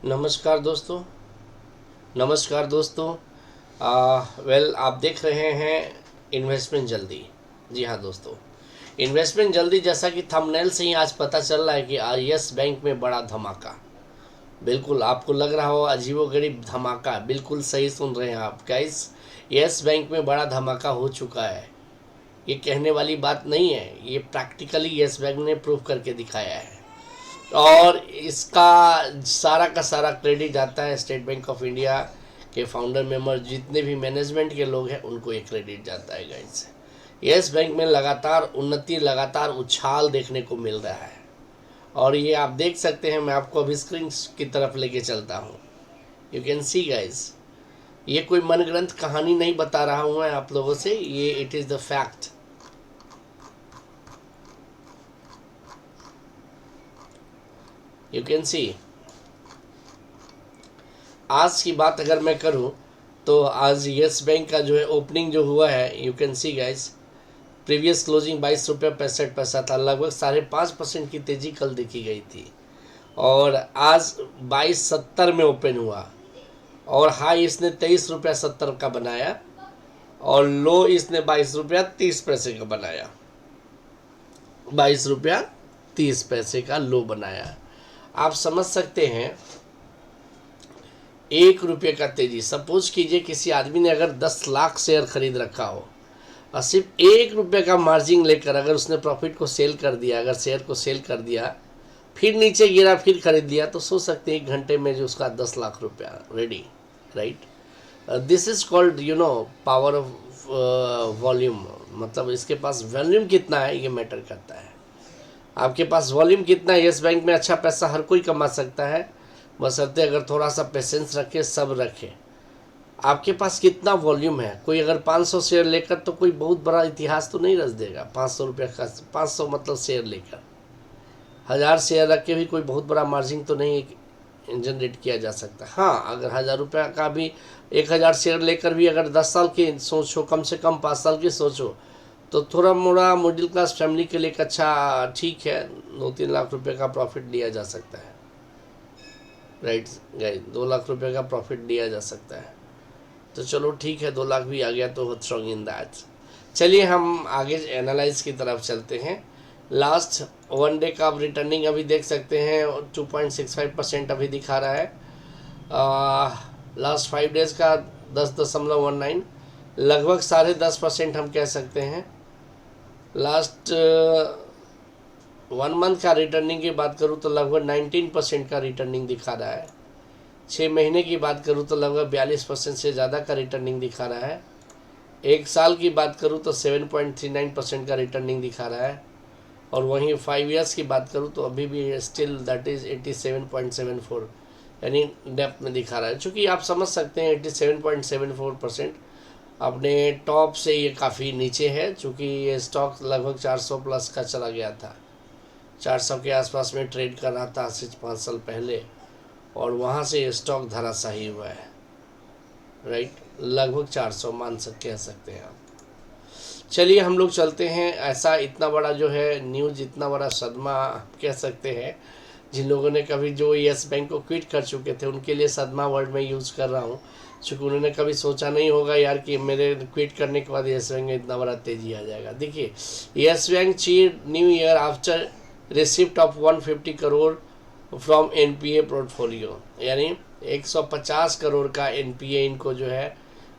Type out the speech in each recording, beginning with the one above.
नमस्कार दोस्तों। नमस्कार दोस्तों। आप देख रहे हैं इन्वेस्टमेंट जल्दी। जी हाँ दोस्तों, इन्वेस्टमेंट जल्दी। जैसा कि थंबनेल से ही आज पता चल रहा है कि यस बैंक में बड़ा धमाका। बिल्कुल आपको लग रहा हो अजीबोगरीब धमाका, बिल्कुल सही सुन रहे हैं आप गाइस। यस बैंक में बड़ा धमाका हो चुका है। ये कहने वाली बात नहीं है, ये प्रैक्टिकली यस बैंक ने प्रूव करके दिखाया है। और इसका सारा का सारा क्रेडिट जाता है स्टेट बैंक ऑफ इंडिया के फाउंडर मेंबर, जितने भी मैनेजमेंट के लोग हैं उनको ये क्रेडिट जाता है गाइस। यस बैंक में लगातार उन्नति, लगातार उछाल देखने को मिल रहा है। और ये आप देख सकते हैं, मैं आपको अभी स्क्रीन की तरफ लेके चलता हूँ। यू कैन सी गाइस, ये कोई मनगढ़ंत कहानी नहीं बता रहा हूँ मैं आप लोगों से, ये it is the fact. You can see. आज की बात अगर मैं करूं तो आज यस बैंक का जो है ओपनिंग जो हुआ है, you can see guys, previous closing 22 रुपये 65 पैसा था। लगभग 5.5% की तेज़ी कल देखी गई थी और आज 22.70 में ओपन हुआ। और हाई इसने 23 रुपया 70 का बनाया और लो इसने 22 रुपया 30 पैसे का बनाया। 22 रुपया 30 पैसे का लो बनाया। आप समझ सकते हैं 1 रुपये का तेजी। सपोज कीजिए किसी आदमी ने अगर 10 लाख शेयर खरीद रखा हो और सिर्फ 1 रुपये का मार्जिन लेकर अगर उसने प्रॉफिट को सेल कर दिया, अगर शेयर को सेल कर दिया, फिर नीचे गिरा, फिर खरीद लिया, तो सोच सकते हैं 1 घंटे में जो उसका 10 लाख रुपया ready, right. This is called power of volume. मतलब इसके पास वॉल्यूम कितना है ये मैटर करता है। आपके पास वॉल्यूम कितना है। यस बैंक में अच्छा पैसा हर कोई कमा सकता है, बशर्ते अगर थोड़ा सा पेशेंस रखे, सब रखे। आपके पास कितना वॉल्यूम है। कोई अगर 500 शेयर लेकर, तो कोई बहुत बड़ा इतिहास तो नहीं रच देगा। 500 रुपये का 500 मतलब शेयर लेकर 1000 शेयर रख के भी कोई बहुत बड़ा मार्जिन तो नहीं जनरेट किया जा सकता। हाँ, अगर 1000 रुपये का भी 1000 शेयर लेकर भी अगर 10 साल की सोचो, कम से कम 5 साल की सोचो, तो थोड़ा मोड़ा मिडिल क्लास फैमिली के लिए एक अच्छा ठीक है, 2-3 लाख रुपए का प्रॉफिट लिया जा सकता है, राइट गाइस। 2 लाख रुपए का प्रॉफिट लिया जा सकता है, तो चलो ठीक है, 2 लाख भी आ गया तो स्ट्रॉन्ग इन दैट। चलिए हम आगे एनालाइज की तरफ चलते हैं। लास्ट 1 डे का आप रिटर्निंग अभी देख सकते हैं, 2.65% अभी दिखा रहा है। लास्ट 5 डेज का 10.19, लगभग 10.5% हम कह सकते हैं। लास्ट 1 मंथ का रिटर्निंग की बात करूँ तो लगभग 19% का रिटर्निंग दिखा रहा है। 6 महीने की बात करूँ तो लगभग 42% से ज़्यादा का रिटर्निंग दिखा रहा है। 1 साल की बात करूँ तो 7.39% का रिटर्निंग दिखा रहा है। और वहीं 5 ईयर्स की बात करूँ तो अभी भी स्टिल दैट इज़ 87.74, यानी डेप्थ में दिखा रहा है। चूँकि आप समझ सकते हैं 87.74% अपने टॉप से ये काफ़ी नीचे है, चूँकि ये स्टॉक लगभग 400 प्लस का चला गया था। 400 के आसपास में ट्रेड कर रहा था आज से 5 साल पहले, और वहाँ से ये स्टॉक धराशायी हुआ है, राइट। लगभग 400 कह सकते हैं आप। चलिए हम लोग चलते हैं। ऐसा इतना बड़ा जो है न्यूज़, इतना बड़ा सदमा आप कह सकते हैं, जिन लोगों ने कभी जो यस बैंक को क्विट कर चुके थे उनके लिए सदमा वर्ड में यूज़ कर रहा हूँ, क्योंकि उन्होंने कभी सोचा नहीं होगा यार कि मेरे क्विट करने के बाद यस बैंक में इतना बड़ा तेज़ी आ जाएगा। देखिए, यस बैंक चीर new year after receipt of 150 crore from NPA portfolio, यानी 150 करोड़ का एनपीए इनको जो है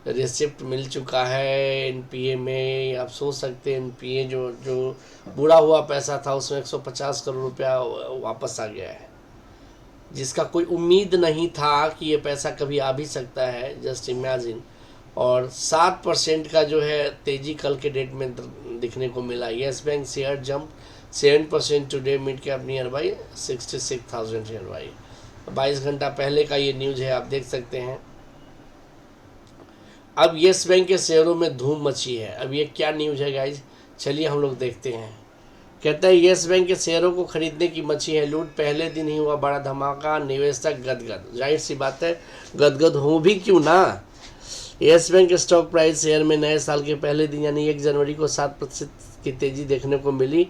रिसिप्ट मिल चुका है। एनपीए में आप सोच सकते हैं, एनपीए जो जो बुरा हुआ पैसा था उसमें 150 करोड़ रुपया वापस आ गया है, जिसका कोई उम्मीद नहीं था कि ये पैसा कभी आ भी सकता है, जस्ट इमेजिन। और 7% का जो है तेजी कल के डेट में दिखने को मिला। Yes bank share jump 7% today, mid cap near by 66,000 near by. 22 घंटा पहले का ये न्यूज़ है, आप देख सकते हैं। अब येस बैंक के शेयरों में धूम मची है। अब ये क्या न्यूज़ है गाइज, चलिए हम लोग देखते हैं। कहता है येस बैंक के शेयरों को खरीदने की मची है लूट, पहले दिन ही हुआ बड़ा धमाका, निवेशक गदगद। जाहिर सी बात है, गदगद हो भी क्यों ना। येस बैंक के स्टॉक प्राइस शेयर में नए साल के पहले दिन यानी 1 जनवरी को 7% की तेज़ी देखने को मिली।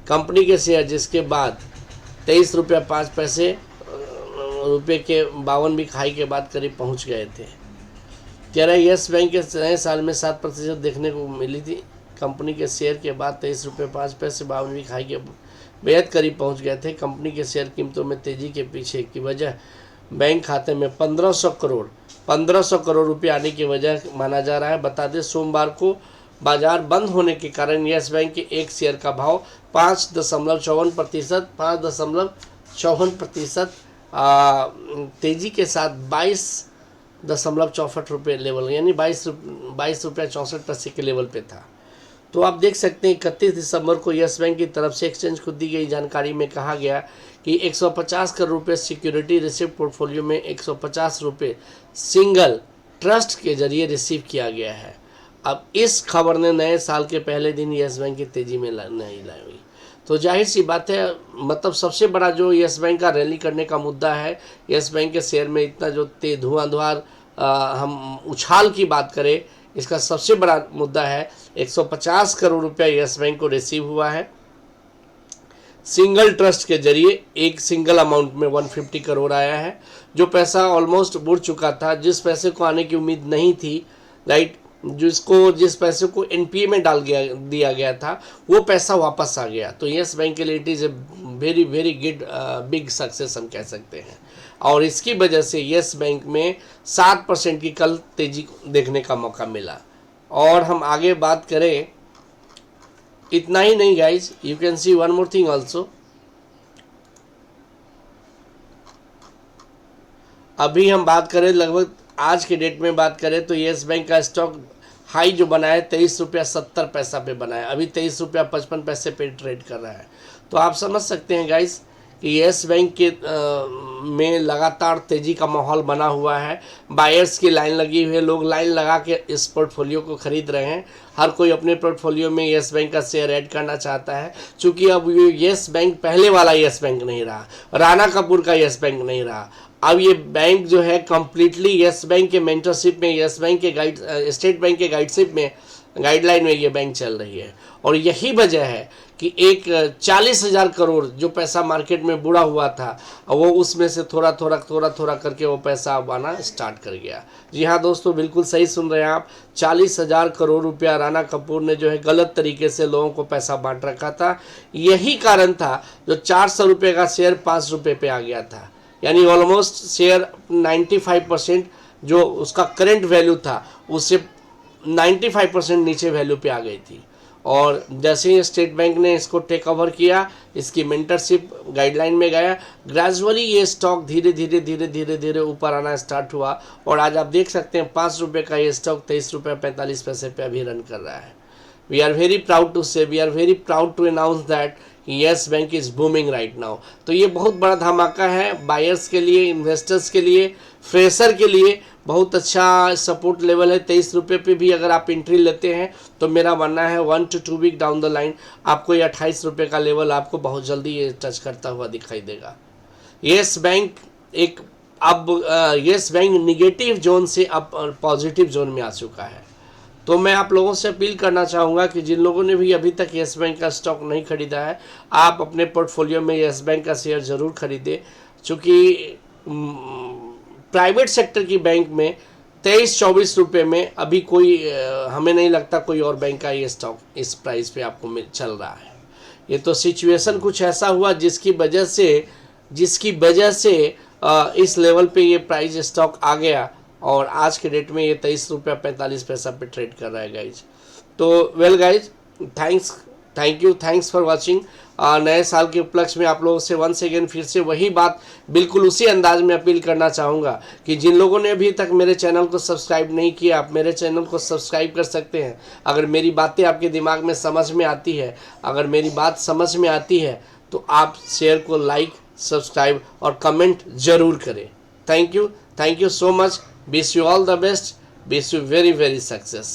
कंपनी के शेयर जिसके बाद 23 रुपया 5 पैसे रुपये के 52 भी खाई के बाद करीब पहुंच गए थे। कह रहा है यस बैंक के नए साल में 7% देखने को मिली थी। कंपनी के शेयर के बाद 23.05 रुपये 52 भी खाई के बेहद करीब पहुंच गए थे। कंपनी के शेयर कीमतों में तेजी के पीछे की वजह बैंक खाते में 1500 करोड़ रुपये आने की वजह माना जा रहा है। बता दें सोमवार को बाजार बंद होने के कारण यस बैंक के एक शेयर का भाव 5.54% तेजी के साथ 22.64 रुपये लेवल यानी 22 रुपया 64 पैसे के लेवल पे था। तो आप देख सकते हैं 31 दिसंबर को यस बैंक की तरफ से एक्सचेंज को दी गई जानकारी में कहा गया कि 150 करोड़ रुपये सिक्योरिटी रिसिप्ट पोर्टफोलियो में 150 रुपये सिंगल ट्रस्ट के जरिए रिसीव किया गया है। अब इस खबर ने नए साल के पहले दिन यस बैंक की तेजी में नहीं लाई हुई। तो जाहिर सी बात है, मतलब सबसे बड़ा जो यस बैंक का रैली करने का मुद्दा है, यस बैंक के शेयर में इतना जो धुआंधार हम उछाल की बात करें, इसका सबसे बड़ा मुद्दा है 150 करोड़ रुपया यस बैंक को रिसीव हुआ है सिंगल ट्रस्ट के जरिए। एक सिंगल अमाउंट में 150 करोड़ आया है, जो पैसा ऑलमोस्ट बुड़ चुका था, जिस पैसे को आने की उम्मीद नहीं थी, राइट, जिस पैसे को एनपीए में दिया गया था वो पैसा वापस आ गया। तो यस बैंक के लिए it is a very very good big success हम कह सकते हैं। और इसकी वजह से यस बैंक में 7% की कल तेजी देखने का मौका मिला। और हम आगे बात करें, इतना ही नहीं guys, you can see one more thing also. अभी हम बात करें लगभग आज के डेट में बात करें तो यस बैंक का स्टॉक हाई जो बना है 23.70 रुपया पे बना है, अभी 23.55 रुपया पे ट्रेड कर रहा है। तो आप समझ सकते हैं गाइस कि यस बैंक के में लगातार तेज़ी का माहौल बना हुआ है। बायर्स की लाइन लगी हुई है, लोग लाइन लगा के इस पोर्टफोलियो को ख़रीद रहे हैं। हर कोई अपने पोर्टफोलियो में यस बैंक का शेयर ऐड करना चाहता है, क्योंकि अब ये यस बैंक पहले वाला यस बैंक नहीं रहा, राणा कपूर का यस बैंक नहीं रहा। अब ये बैंक जो है कम्प्लीटली यस बैंक के मेंटरशिप में, यस बैंक के स्टेट बैंक के गाइडलाइन में ये बैंक चल रही है। और यही वजह है कि एक 40,000 करोड़ जो पैसा मार्केट में बुड़ा हुआ था, वो उसमें से थोड़ा थोड़ा करके वो पैसा अब आना स्टार्ट कर गया। जी हाँ दोस्तों, बिल्कुल सही सुन रहे हैं आप। 40,000 करोड़ रुपया राणा कपूर ने जो है गलत तरीके से लोगों को पैसा बांट रखा था। यही कारण था जो 400 रुपये का शेयर 5 रुपये पे आ गया था, यानी ऑलमोस्ट शेयर 95% जो उसका करेंट वैल्यू था उससे 95% नीचे वैल्यू पे आ गई थी। और जैसे ही स्टेट बैंक ने इसको टेक ओवर किया, इसकी मेंटरशिप गाइडलाइन में गया, ग्रेजुअली ये स्टॉक धीरे धीरे ऊपर आना स्टार्ट हुआ। और आज आप देख सकते हैं 5 रुपये का ये स्टॉक 23.45 रुपये पे अभी रन कर रहा है। We are very proud to say, we are very proud to announce that Yes Bank is booming right now. तो ये बहुत बड़ा धमाका है बायर्स के लिए, इन्वेस्टर्स के लिए, फ्रेशर के लिए बहुत अच्छा सपोर्ट लेवल है। 23 रुपये पे भी अगर आप एंट्री लेते हैं तो मेरा मानना है 1 to 2 week down the line आपको ये 28 रुपये का लेवल आपको बहुत जल्दी ये टच करता हुआ दिखाई देगा। Yes bank yes bank negative zone से अब पॉजिटिव जोन में आ चुका है। तो मैं आप लोगों से अपील करना चाहूँगा कि जिन लोगों ने भी अभी तक यस बैंक का स्टॉक नहीं खरीदा है, आप अपने पोर्टफोलियो में यस बैंक का शेयर ज़रूर खरीदें, चूँकि प्राइवेट सेक्टर की बैंक में 23-24 रुपये में अभी कोई हमें नहीं लगता कोई और बैंक का ये स्टॉक इस प्राइस पे आपको चल रहा है। ये तो सिचुएशन कुछ ऐसा हुआ जिसकी वजह से इस लेवल पे ये प्राइस स्टॉक आ गया और आज के डेट में ये 23.45 रुपया पे ट्रेड कर रहा है गाइज। तो well guys, thanks for watching. नए साल के उपलक्ष्य में आप लोगों से वंस अगेन फिर से वही बात बिल्कुल उसी अंदाज में अपील करना चाहूँगा कि जिन लोगों ने अभी तक मेरे चैनल को सब्सक्राइब नहीं किया, आप मेरे चैनल को सब्सक्राइब कर सकते हैं। अगर मेरी बातें आपके दिमाग में समझ में आती है, अगर मेरी बात समझ में आती है तो आप शेयर को लाइक, सब्सक्राइब और कमेंट ज़रूर करें। Thank you so much. Wish you all the best, wish you very success.